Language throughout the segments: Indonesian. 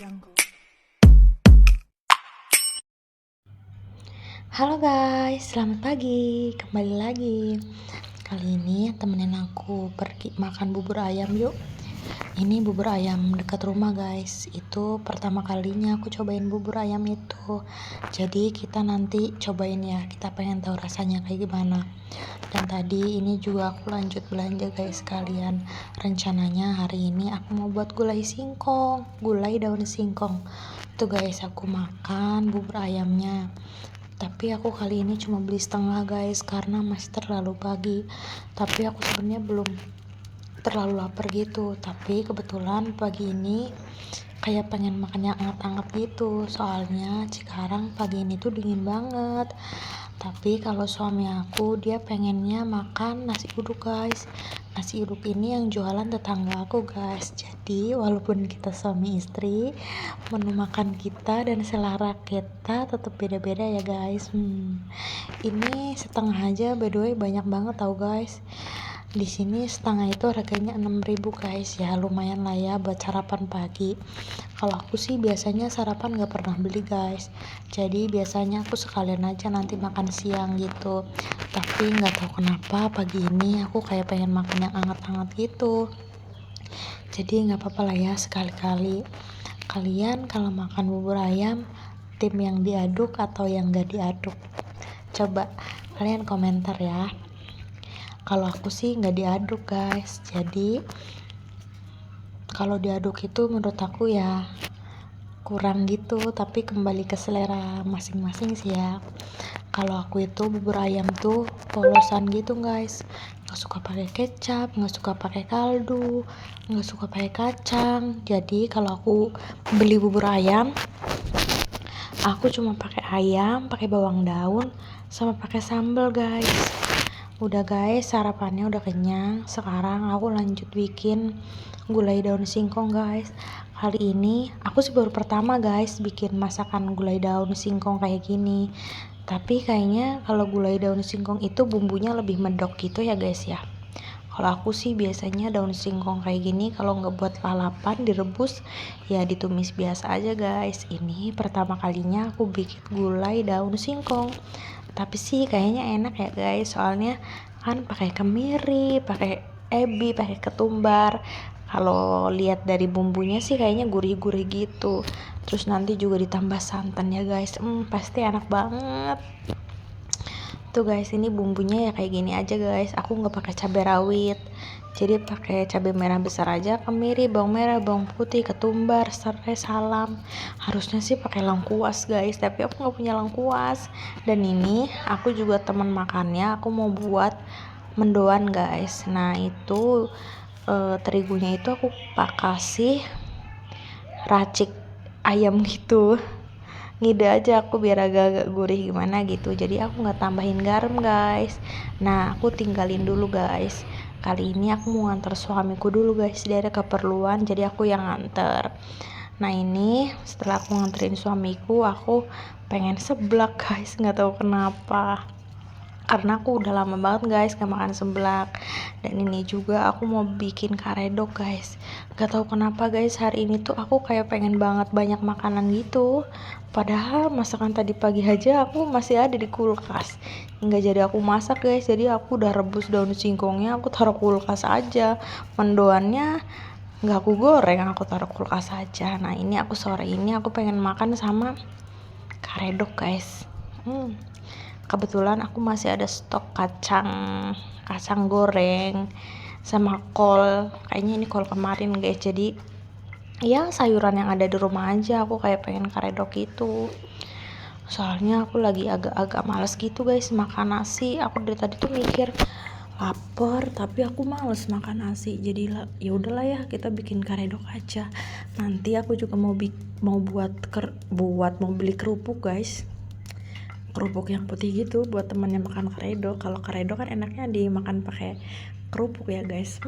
Halo guys, selamat pagi. Kembali lagi. Kali ini temenin aku pergi makan bubur ayam yuk. Ini bubur ayam dekat rumah guys. Itu pertama kalinya aku cobain bubur ayam itu. Jadi kita nanti cobain ya. Kita pengen tahu rasanya kayak gimana. Dan tadi ini juga aku lanjut belanja guys sekalian. Rencananya hari ini aku mau buat gulai singkong, gulai daun singkong. Tuh guys, aku makan bubur ayamnya. Tapi aku kali ini cuma beli setengah guys karena masih terlalu pagi. Tapi aku sebenarnya belum terlalu lapar gitu. Tapi kebetulan pagi ini kayak pengen makan yang anget-anget gitu. Soalnya sekarang pagi ini tuh dingin banget. Tapi kalau suami aku dia pengennya makan nasi uduk guys. Nasi uduk ini yang jualan tetangga aku guys. Jadi walaupun kita suami istri, menu makan kita dan selera kita tetap beda-beda ya guys. Ini setengah aja by the way banyak banget tau guys. Di sini setengah itu harganya 6.000 guys, ya lumayan lah ya buat sarapan pagi. Kalau aku sih biasanya sarapan gak pernah beli guys, jadi biasanya aku sekalian aja nanti makan siang gitu. Tapi nggak tahu kenapa pagi ini aku kayak pengen makan yang anget-anget gitu. Jadi nggak apa-apa lah ya sekali-kali. Kalian kalau makan bubur ayam tim yang diaduk atau yang gak diaduk? Coba kalian komentar ya. Kalau aku sih nggak diaduk guys, jadi kalau diaduk itu menurut aku ya kurang gitu, tapi kembali ke selera masing-masing sih ya. Kalau aku itu bubur ayam tuh polosan gitu guys, nggak suka pakai kecap, nggak suka pakai kaldu, nggak suka pakai kacang. Jadi kalau aku beli bubur ayam, aku cuma pakai ayam, pakai bawang daun, sama pakai sambal guys. Udah guys, sarapannya udah kenyang. Sekarang aku lanjut bikin gulai daun singkong guys. Kali ini aku sih baru pertama guys bikin masakan gulai daun singkong kayak gini. Tapi kayaknya kalau gulai daun singkong itu bumbunya lebih medok gitu ya guys ya. Kalau aku sih biasanya daun singkong kayak gini kalau nggak buat lalapan direbus ya ditumis biasa aja guys. Ini pertama kalinya aku bikin gulai daun singkong. Tapi sih kayaknya enak ya guys, soalnya kan pakai kemiri, pakai ebi, pakai ketumbar. Kalau lihat dari bumbunya sih kayaknya gurih-gurih gitu. Terus nanti juga ditambah santan ya guys. Pasti enak banget. Tuh guys, ini bumbunya ya kayak gini aja guys. Aku nggak pakai cabai rawit. Jadi pakai cabai merah besar aja, kemiri, bawang merah, bawang putih, ketumbar, serai, salam. Harusnya sih pakai lengkuas guys, tapi aku nggak punya lengkuas. Dan ini aku juga teman makannya, aku mau buat mendoan guys. Nah itu terigunya itu aku kasih racik ayam gitu. Ngide aja aku biar agak-agak gurih gimana gitu, jadi aku nggak tambahin garam guys. Nah aku tinggalin dulu guys. Kali ini aku mau nganter suamiku dulu guys, dia ada keperluan jadi aku yang nganter. Nah ini setelah aku nganterin suamiku, aku pengen seblak guys, nggak tahu kenapa, karena aku udah lama banget guys gak makan seblak. Dan ini juga aku mau bikin karedok guys, gak tahu kenapa guys hari ini tuh aku kayak pengen banget banyak makanan gitu, padahal masakan tadi pagi aja aku masih ada di kulkas, nggak jadi aku masak guys. Jadi aku udah rebus daun singkongnya, aku taruh kulkas aja. Mendoannya nggak aku goreng, aku taruh kulkas aja. Nah ini aku sore ini aku pengen makan sama karedok guys. Kebetulan aku masih ada stok kacang goreng sama kol. Kayaknya ini kol kemarin guys. Jadi ya sayuran yang ada di rumah aja aku kayak pengen karedok itu. Soalnya aku lagi agak-agak males gitu guys makan nasi. Aku dari tadi tuh mikir lapar tapi aku males makan nasi. Jadi ya udahlah ya kita bikin karedok aja. Nanti aku juga mau beli kerupuk guys. Kerupuk yang putih gitu buat temannya makan karedok. Kalau karedok kan enaknya dimakan pakai kerupuk ya guys.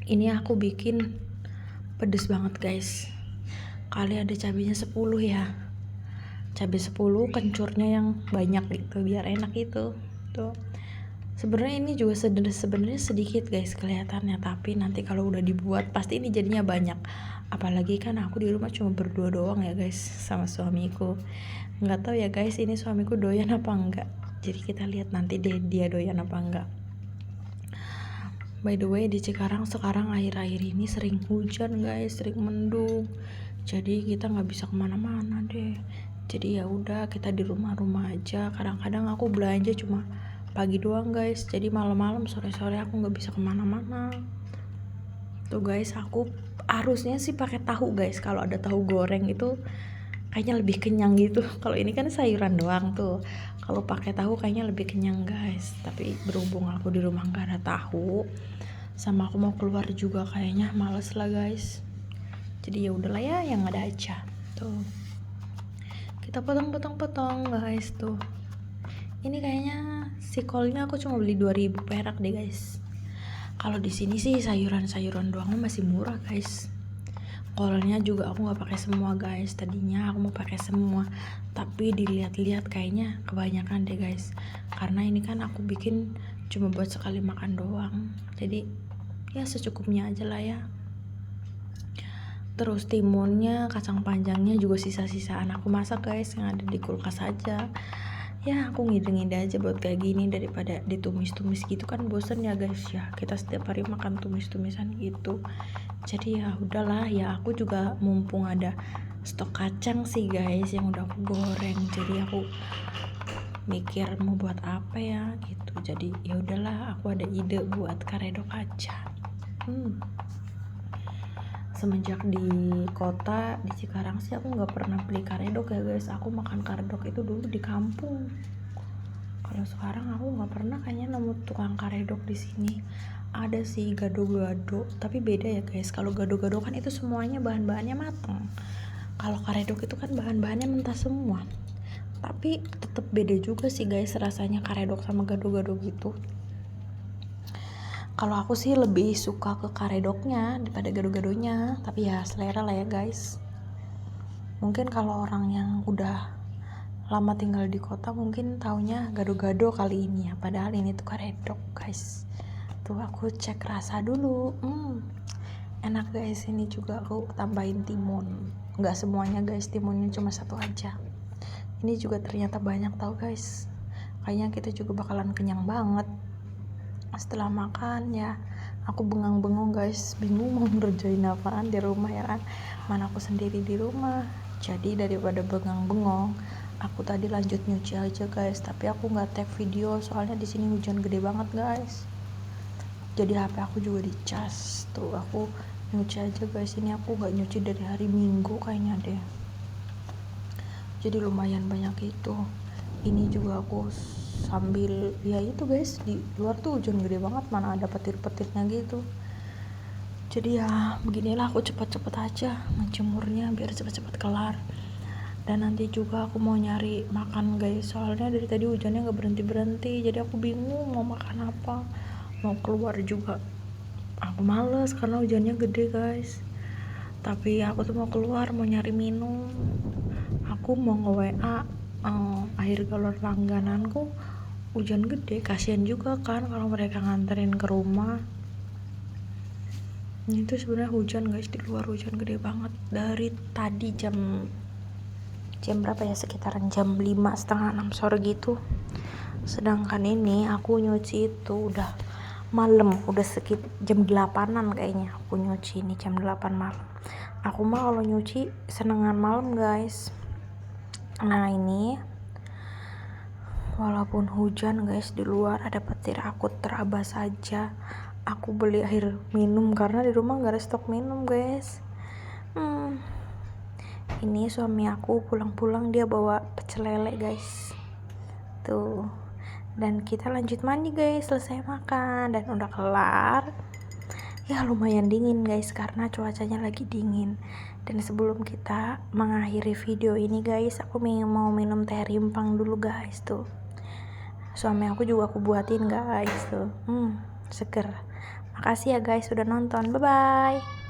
Ini aku bikin pedes banget guys. Kali ada cabenya 10 ya. Cabai 10, kencurnya yang banyak gitu biar enak gitu. Tuh. Sebenarnya ini juga sebenarnya sedikit guys kelihatannya, tapi nanti kalau udah dibuat pasti ini jadinya banyak. Apalagi kan aku di rumah cuma berdua doang ya guys sama suamiku. Nggak tahu ya guys ini suamiku doyan apa enggak. Jadi kita lihat nanti deh dia doyan apa enggak. By the way di Cikarang sekarang akhir-akhir ini sering hujan guys, sering mendung. Jadi kita nggak bisa kemana-mana deh. Jadi ya udah kita di rumah-rumah aja. Kadang-kadang aku belanja cuma pagi doang guys, jadi malam-malam sore-sore aku nggak bisa kemana-mana tuh guys. Aku harusnya sih pakai tahu guys, kalau ada tahu goreng itu kayaknya lebih kenyang gitu. Kalau ini kan sayuran doang tuh, kalau pakai tahu kayaknya lebih kenyang guys. Tapi berhubung aku di rumah nggak ada tahu sama aku mau keluar juga kayaknya males lah guys, jadi ya udahlah ya yang ada aja tuh. Kita potong guys tuh. Ini kayaknya si kolnya aku cuma beli 2000 perak deh guys. Kalau di sini sih sayuran-sayuran doang masih murah guys. Kolnya juga aku nggak pakai semua guys. Tadinya aku mau pakai semua, tapi dilihat-lihat kayaknya kebanyakan deh guys. Karena ini kan aku bikin cuma buat sekali makan doang. Jadi ya secukupnya aja lah ya. Terus timunnya, kacang panjangnya juga sisa-sisaan aku masak guys, yang ada di kulkas aja. Ya aku ngide-ngide aja buat kayak gini daripada ditumis-tumis gitu kan bosen ya guys ya, kita setiap hari makan tumis-tumisan gitu. Jadi ya udahlah ya, aku juga mumpung ada stok kacang sih guys yang udah aku goreng, jadi aku mikir mau buat apa ya gitu. Jadi ya udahlah aku ada ide buat karedok aja. Semenjak di kota di Cikarang sih aku nggak pernah beli karedok ya guys. Aku makan karedok itu dulu di kampung. Kalau sekarang aku nggak pernah kayaknya nemu tukang karedok di sini. Ada sih gado-gado, tapi beda ya guys. Kalau gado-gado kan itu semuanya bahan-bahannya matang. Kalau karedok itu kan bahan-bahannya mentah semua. Tapi tetap beda juga sih guys rasanya karedok sama gado-gado gitu. Kalau aku sih lebih suka ke karedoknya daripada gado-gadonya, tapi ya selera lah ya guys. Mungkin kalau orang yang udah lama tinggal di kota mungkin taunya gado-gado kali ini ya, padahal ini tuh karedok guys. Tuh aku cek rasa dulu, enak guys. Ini juga aku tambahin timun, nggak semuanya guys, timunnya cuma satu aja. Ini juga ternyata banyak tau guys, kayaknya kita juga bakalan kenyang banget setelah makan ya. Aku bengang-bengong guys, bingung mau ngerjain apaan di rumah ya kan, mana aku sendiri di rumah. Jadi daripada bengang-bengong, aku tadi lanjut nyuci aja guys. Tapi aku nggak tag video soalnya di sini hujan gede banget guys. Jadi HP aku juga dicas. Tuh aku nyuci aja guys. Ini aku nggak nyuci dari hari Minggu kayaknya deh. Jadi lumayan banyak itu. Ini juga aku sambil ya itu guys, di luar tuh hujan gede banget, mana ada petir-petirnya gitu. Jadi ya beginilah, aku cepet-cepet aja menjemurnya biar cepet-cepet kelar. Dan nanti juga aku mau nyari makan guys, soalnya dari tadi hujannya gak berhenti-berhenti. Jadi aku bingung mau makan apa. Mau keluar juga aku males karena hujannya gede guys. Tapi aku tuh mau keluar, mau nyari minum. Aku mau nge-WA air galon langgananku, hujan gede, kasihan juga kan kalau mereka nganterin ke rumah. Ini tuh sebenarnya hujan guys, di luar hujan gede banget dari tadi jam berapa ya, sekitaran jam 5, setengah 6 sore gitu. Sedangkan ini aku nyuci itu udah malam, udah sekitar jam 8-an kayaknya aku nyuci ini, jam 8 malam. Aku mah kalau nyuci senengan malam guys. Nah ini walaupun hujan guys, di luar ada petir, aku terabas saja. Aku beli air minum karena di rumah gak ada stok minum guys. Ini suami aku pulang-pulang dia bawa pecel lele guys. Tuh. Dan kita lanjut mandi guys, selesai makan dan udah kelar. Ya lumayan dingin guys karena cuacanya lagi dingin. Dan sebelum kita mengakhiri video ini guys, aku mau minum teh rimpang dulu guys. Tuh suami aku juga aku buatin guys tuh, seger. Makasih ya guys sudah nonton, bye bye.